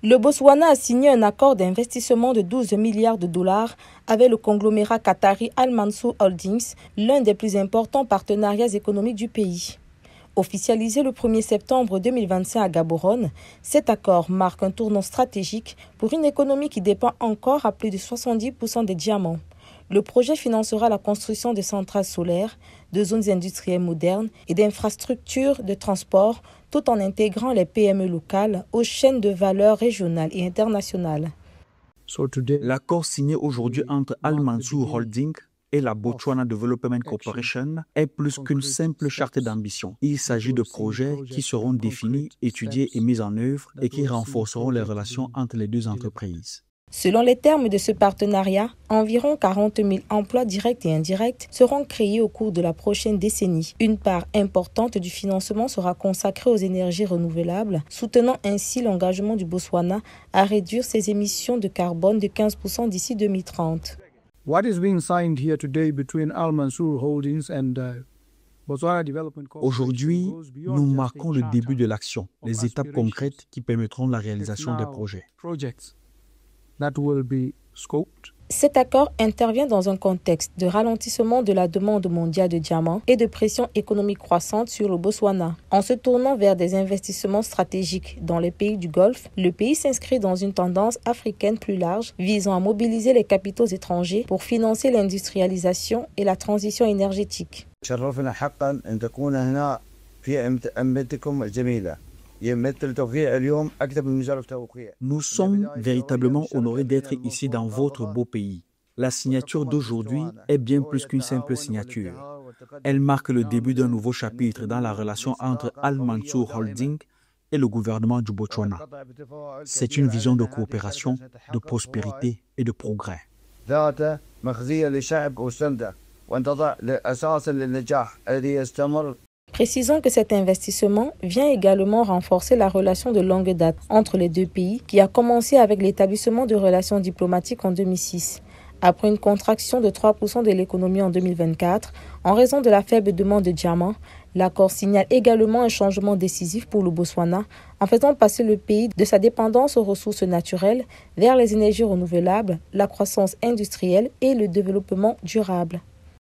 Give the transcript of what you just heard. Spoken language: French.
Le Botswana a signé un accord d'investissement de 12 milliards de dollars avec le conglomérat qatari Al Mansour Holdings, l'un des plus importants partenariats économiques du pays. Officialisé le 1er septembre 2025 à Gaborone, cet accord marque un tournant stratégique pour une économie qui dépend encore à plus de 70% des diamants. Le projet financera la construction de centrales solaires, de zones industrielles modernes et d'infrastructures de transport, tout en intégrant les PME locales aux chaînes de valeur régionales et internationales. L'accord signé aujourd'hui entre Al Mansour Holdings et la Botswana Development Corporation est plus qu'une simple charte d'ambition. Il s'agit de projets qui seront définis, étudiés et mis en œuvre et qui renforceront les relations entre les deux entreprises. Selon les termes de ce partenariat, environ 40 000 emplois directs et indirects seront créés au cours de la prochaine décennie. Une part importante du financement sera consacrée aux énergies renouvelables, soutenant ainsi l'engagement du Botswana à réduire ses émissions de carbone de 15% d'ici 2030. What is being signed here today between Al Mansour Holdings and Botswana Development Corporation? Aujourd'hui, nous marquons le début de l'action, les étapes concrètes qui permettront la réalisation des projets. Cet accord intervient dans un contexte de ralentissement de la demande mondiale de diamants et de pression économique croissante sur le Botswana. En se tournant vers des investissements stratégiques dans les pays du Golfe, le pays s'inscrit dans une tendance africaine plus large visant à mobiliser les capitaux étrangers pour financer l'industrialisation et la transition énergétique. Nous sommes véritablement honorés d'être ici dans votre beau pays. La signature d'aujourd'hui est bien plus qu'une simple signature. Elle marque le début d'un nouveau chapitre dans la relation entre Al Mansour Holdings et le gouvernement du Botswana. C'est une vision de coopération, de prospérité et de progrès. Précisons que cet investissement vient également renforcer la relation de longue date entre les deux pays qui a commencé avec l'établissement de relations diplomatiques en 2006. Après une contraction de 3% de l'économie en 2024, en raison de la faible demande de diamants, l'accord signale également un changement décisif pour le Botswana en faisant passer le pays de sa dépendance aux ressources naturelles vers les énergies renouvelables, la croissance industrielle et le développement durable.